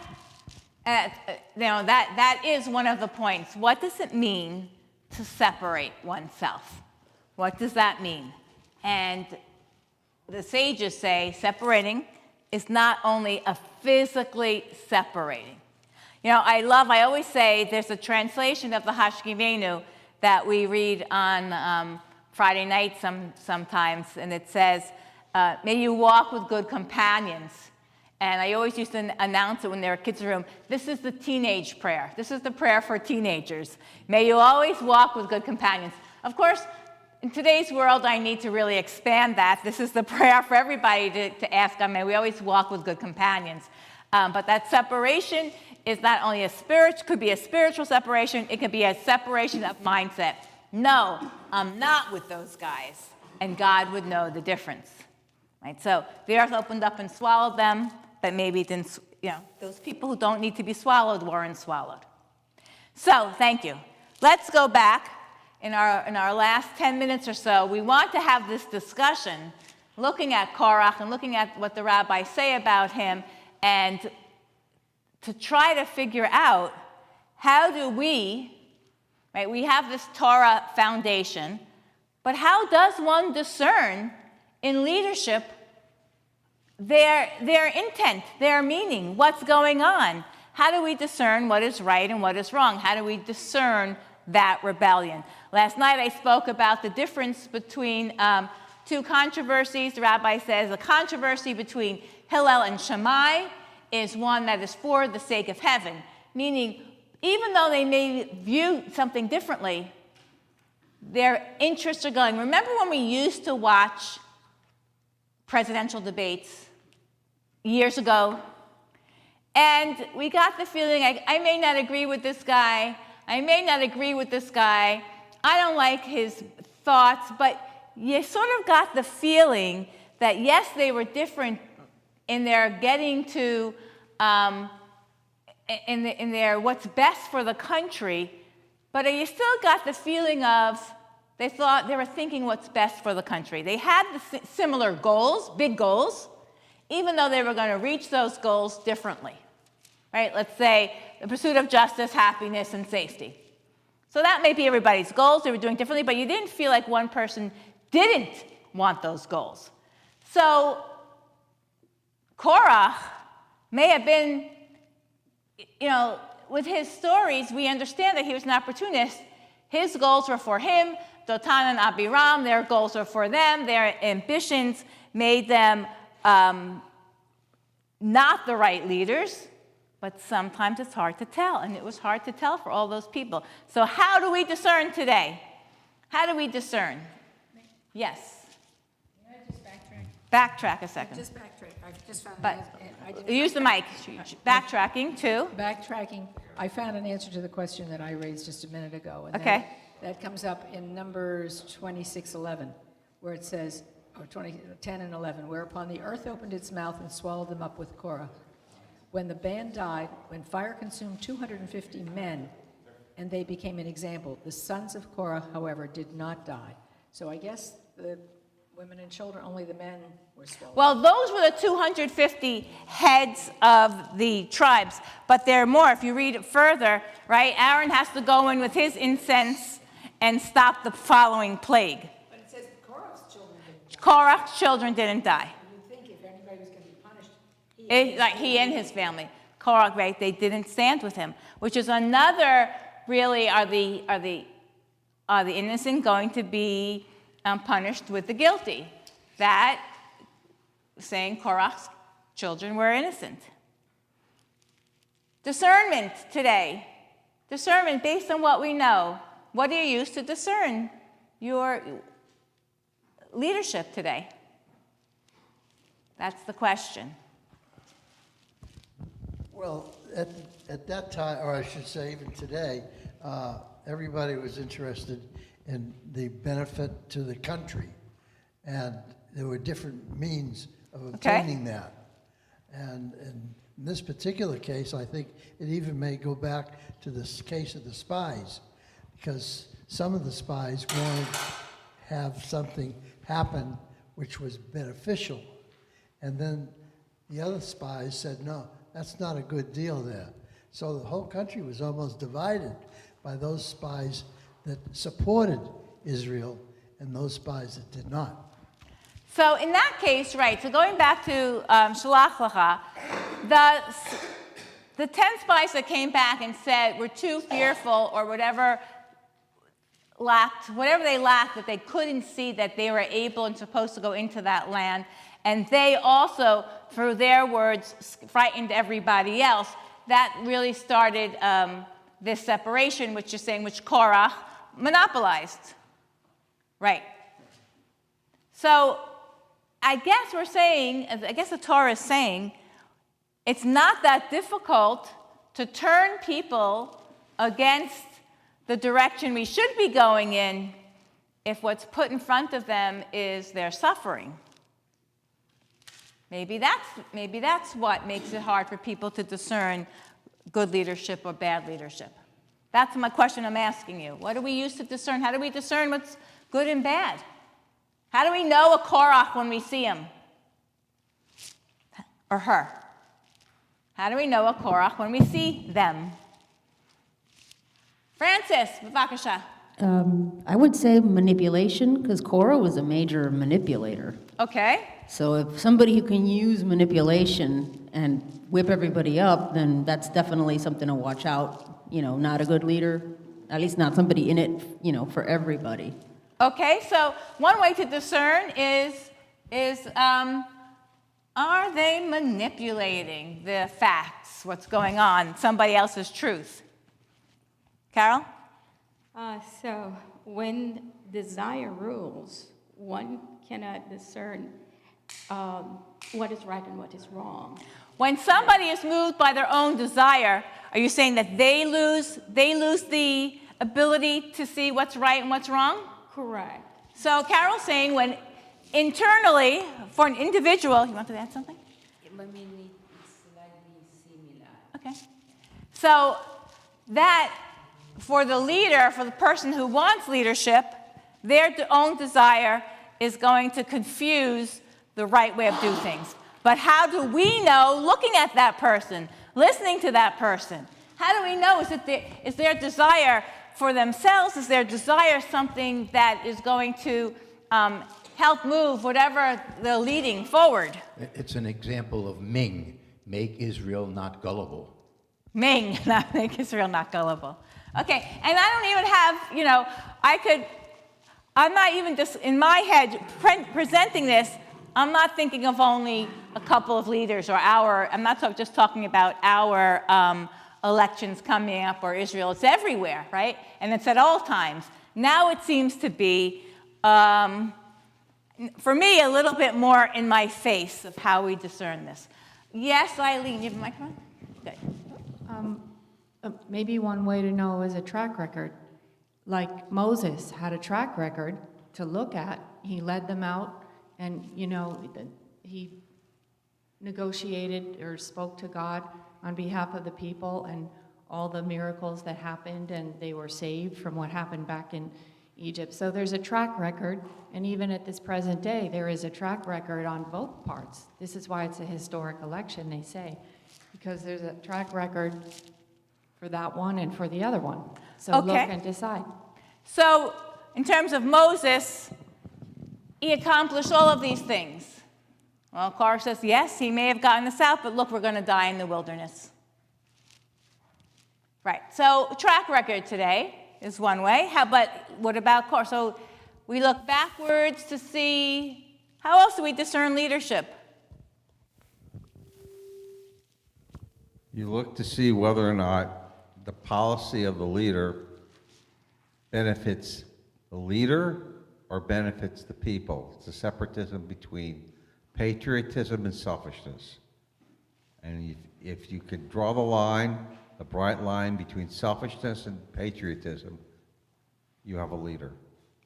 that is one of the points. What does it mean to separate oneself? What does that mean? And the sages say separating is not only a physically separating. I always say there's a translation of the Hashkivenu that we read on Friday night sometimes, and it says, may you walk with good companions. And I always used to announce it when there were kids in the room. This is the teenage prayer. This is the prayer for teenagers. May you always walk with good companions. Of course, in today's world, I need to really expand that. This is the prayer for everybody to ask God, may we always walk with good companions. But that separation is not only could be a spiritual separation, it could be a separation of mindset. No, I'm not with those guys. And God would know the difference. Right? So the earth opened up and swallowed them, but maybe it didn't, those people who don't need to be swallowed weren't swallowed. So, thank you. Let's go back. In our last 10 minutes or so, we want to have this discussion looking at Korach and looking at what the rabbis say about him, and to try to figure out how do we have this Torah foundation, but how does one discern in leadership their intent, their meaning, what's going on? How do we discern what is right and what is wrong? How do we discern that rebellion? Last night I spoke about the difference between two controversies. The rabbi says the controversy between Hillel and Shammai is one that is for the sake of heaven, meaning even though they may view something differently, their interests are going. Remember when we used to watch presidential debates years ago? And we got the feeling, I may not agree with this guy, I may not agree with this guy, I don't like his thoughts, but you sort of got the feeling that yes, they were different in their getting to, in their what's best for the country, but you still got the feeling of they thought they were thinking what's best for the country. They had the similar goals, big goals, even though they were going to reach those goals differently. Right? Let's say the pursuit of justice, happiness, and safety. So that may be everybody's goals. They were doing differently, but you didn't feel like one person didn't want those goals. So Korach may have been, with his stories, we understand that he was an opportunist. His goals were for him. Dotan and Abiram, their goals were for them. Their ambitions made them not the right leaders. But sometimes it's hard to tell, and it was hard to tell for all those people. So how do we discern today? How do we discern? Yes? Can I just backtrack? Backtrack a second. Just backtrack. I just found use the mic. Backtracking too. Backtracking. I found an answer to the question that I raised just a minute ago. And okay. That comes up in Numbers 26:11, where it says, or 10 and 11, whereupon the earth opened its mouth and swallowed them up with Korah. When the band died, when fire consumed 250 men, and they became an example. The sons of Korah, however, did not die. So I guess the women and children, only the men were swallowed. Well, those were the 250 heads of the tribes, but there are more. If you read it further, right, Aaron has to go in with his incense and stop the following plague. But it says Korach's children didn't die. Korach's children didn't die. You'd think if anybody was going to be punished, He and his family. Korach, right, they didn't stand with him, which is another, really, are the innocent going to be punished with the guilty? That saying Korach's children were innocent. Discernment today. Discernment based on what we know. What do you use to discern your leadership today? That's the question. Well, at that time, or I should say even today, everybody was interested in the benefit to the country. And there were different means of obtaining that. And in this particular case, I think it even may go back to this case of the spies, because some of the spies wanted to have something happen which was beneficial. And then the other spies said, no, that's not a good deal there. So the whole country was almost divided by those spies that supported Israel and those spies that did not. So in that case, right, so going back to Shalach Lecha, the 10 spies that came back and said were too fearful or whatever they lacked, that they couldn't see that they were able and supposed to go into that land. And they also, through their words, frightened everybody else. That really started this separation, which is saying, which Korach monopolized. Right. So I guess we're saying, I guess the Torah is saying, it's not that difficult to turn people against the direction we should be going in if what's put in front of them is their suffering. Maybe that's what makes it hard for people to discern good leadership or bad leadership. That's my question I'm asking you. What do we use to discern? How do we discern what's good and bad? How do we know a Korach when we see him? Or her? How do we know a Korach when we see them? Francis, b'vakasha. I would say manipulation, because Korah was a major manipulator. Okay. So if somebody who can use manipulation and whip everybody up, then that's definitely something to watch out. You know, not a good leader, at least not somebody in it, you know, for everybody. Okay, so one way to discern is are they manipulating the facts, what's going on, somebody else's truth? Carol? So when desire rules, one cannot discern what is right and what is wrong. When somebody is moved by their own desire, are you saying that they lose the ability to see what's right and what's wrong? Correct. So Carol's saying when internally, for an individual, you want to add something? I mean, it's slightly similar. Okay. So that for the leader, for the person who wants leadership, their own desire is going to confuse the right way of doing things. But how do we know, looking at that person, listening to that person, how do we know? Is their desire for themselves? Is their desire something that is going to help move whatever they're leading forward? It's an example of Ming, make Israel not gullible. Ming, not make Israel not gullible. Okay, and I don't even have, I'm not even just, in my head, presenting this, I'm not thinking of only a couple of leaders or I'm not just talking about our elections coming up or Israel. It's everywhere, right? And it's at all times. Now it seems to be, for me, a little bit more in my face of how we discern this. Yes, Eileen, you have a microphone? Good. Maybe one way to know is a track record. Like Moses had a track record to look at. He led them out and, he negotiated or spoke to God on behalf of the people and all the miracles that happened, and they were saved from what happened back in Egypt. So there's a track record, and even at this present day, there is a track record on both parts. This is why it's a historic election, they say, because there's a track record for that one and for the other one. So look Okay. and decide. So, in terms of Moses, he accomplished all of these things. Well, Korach says, yes, he may have gotten us out, but look, we're going to die in the wilderness. Right. So, track record today is one way. But what about Korach? So, we look backwards to see how else do we discern leadership? You look to see whether or not the policy of the leader benefits the leader or benefits the people. It's a separatism between patriotism and selfishness. And if you could draw the line, the bright line between selfishness and patriotism, you have a leader.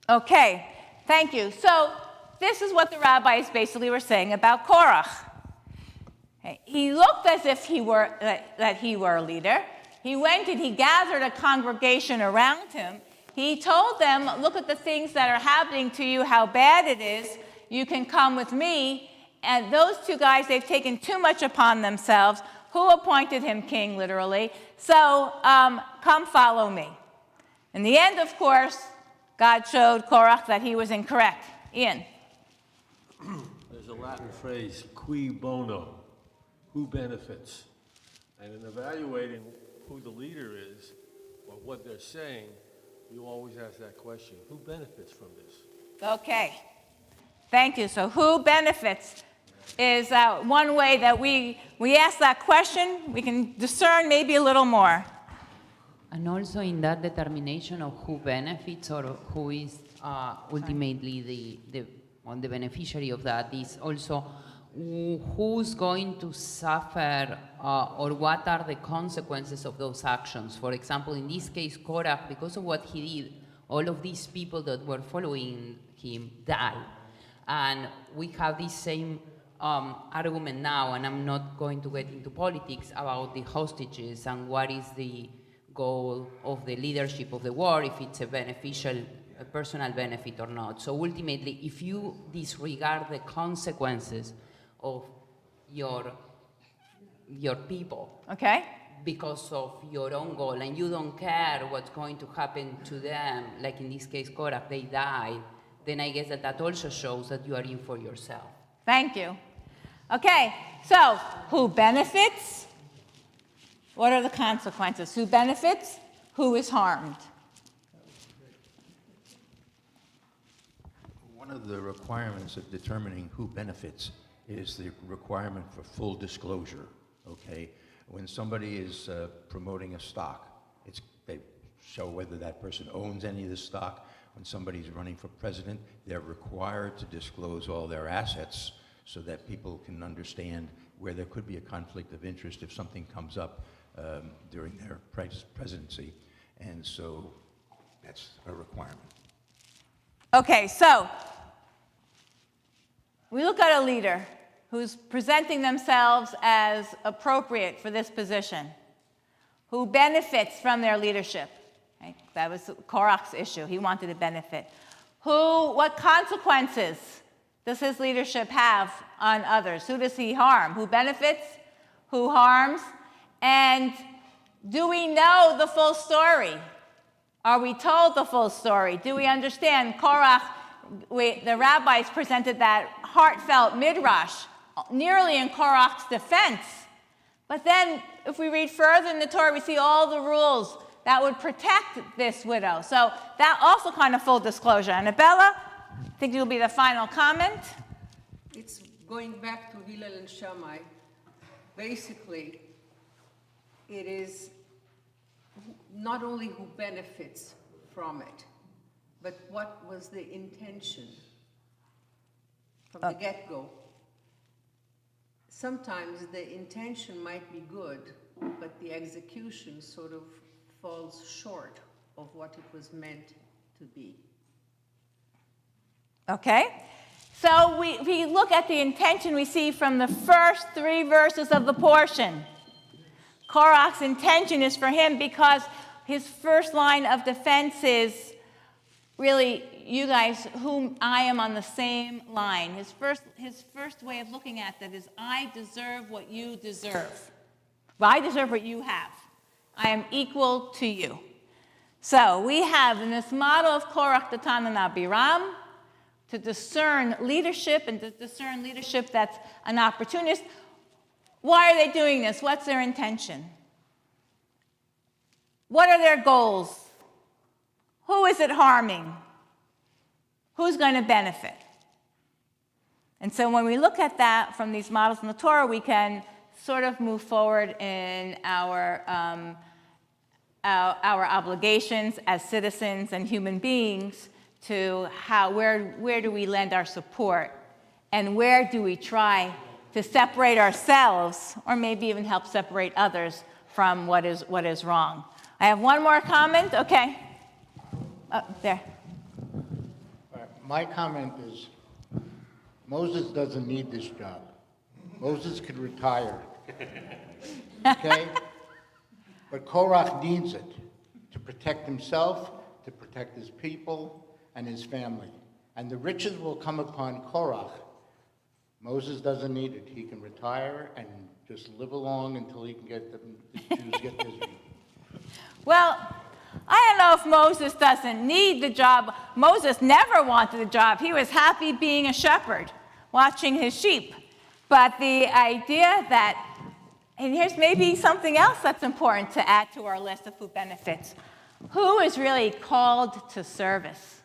Okay, thank you. So this is what the rabbis basically were saying about Korach. Okay, he looked as if he were that he were a leader. He went and he gathered a congregation around him. He told them, look at the things that are happening to you, how bad it is. You can come with me. And those two guys, they've taken too much upon themselves. Who appointed him king, literally? So come follow me. In the end, of course, God showed Korach that he was incorrect. Ian. There's a Latin phrase, cui bono, who benefits? And in evaluating who the leader is, or what they're saying, you always ask that question, who benefits from this? Okay, thank you. So who benefits is one way that we ask that question. We can discern maybe a little more. And also in that determination of who benefits or who is ultimately the beneficiary of that is also who's going to suffer or what are the consequences of those actions. For example, in this case, Korach, because of what he did, all of these people that were following him died. And we have this same argument now, and I'm not going to get into politics, about the hostages and what is the goal of the leadership of the war, if it's a personal benefit or not. So ultimately, if you disregard the consequences of your people, okay, because of your own goal, and you don't care what's going to happen to them, like in this case, Korach, they died, then I guess that also shows that you are in for yourself. Thank you. Okay, so who benefits? What are the consequences? Who benefits? Who is harmed? One of the requirements of determining who benefits is the requirement for full disclosure, okay? When somebody is promoting a stock, they show whether that person owns any of the stock. When somebody's running for president, they're required to disclose all their assets so that people can understand where there could be a conflict of interest if something comes up during their presidency. And so that's a requirement. Okay, so we look at a leader who's presenting themselves as appropriate for this position, who benefits from their leadership. Okay? That was Korach's issue. He wanted to benefit. What consequences does his leadership have on others? Who does he harm? Who benefits? Who harms? And do we know the full story? Are we told the full story? Do we understand? Korach, the rabbis presented that heartfelt midrash, nearly in Korach's defense. But then, if we read further in the Torah, we see all the rules that would protect this widow. So that also kind of full disclosure. Annabella, I think you'll be the final comment. It's going back to Hillel and Shammai. Basically, it is not only who benefits from it, but what was the intention from the get-go. Sometimes the intention might be good, but the execution sort of falls short of what it was meant to be. Okay, so we look at the intention we see from the first 3 verses of the portion. Korach's intention is for him because his first line of defense is, really, you guys, whom I am on the same line. His first way of looking at that is, I deserve what you deserve. Well, I deserve what you have. I am equal to you. So we have in this model of Korach, Datan, and Abiram to discern leadership and to discern leadership that's an opportunist. Why are they doing this? What's their intention? What are their goals? Who is it harming? Who's going to benefit? And so when we look at that from these models in the Torah, we can sort of move forward in our obligations as citizens and human beings to where do we lend our support, and where do we try to separate ourselves, or maybe even help separate others from what is wrong. I have one more comment. Okay. There. My comment is, Moses doesn't need this job. Moses could retire. Okay? But Korach needs it to protect himself, to protect his people and his family. And the riches will come upon Korach. Moses doesn't need it. He can retire and just live along until he can get the Jews get this. Well, I don't know if Moses doesn't need the job. Moses never wanted the job. He was happy being a shepherd, watching his sheep. But the idea that, and here's maybe something else that's important to add to our list of who benefits. Who is really called to service?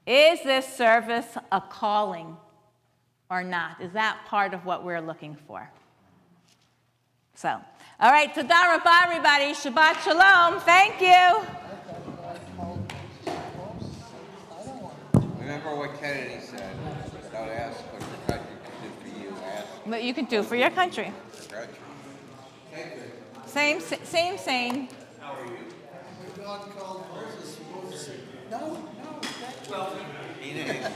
Is this service a calling or not? Is that part of what we're looking for? So, all right, Todah Rabbah, everybody. Shabbat Shalom. Thank you. Remember what Kennedy said, don't ask what your country can do for you, ask What you can do for your country. your country. Same. How are you? God called Moses. No. Well, he didn't.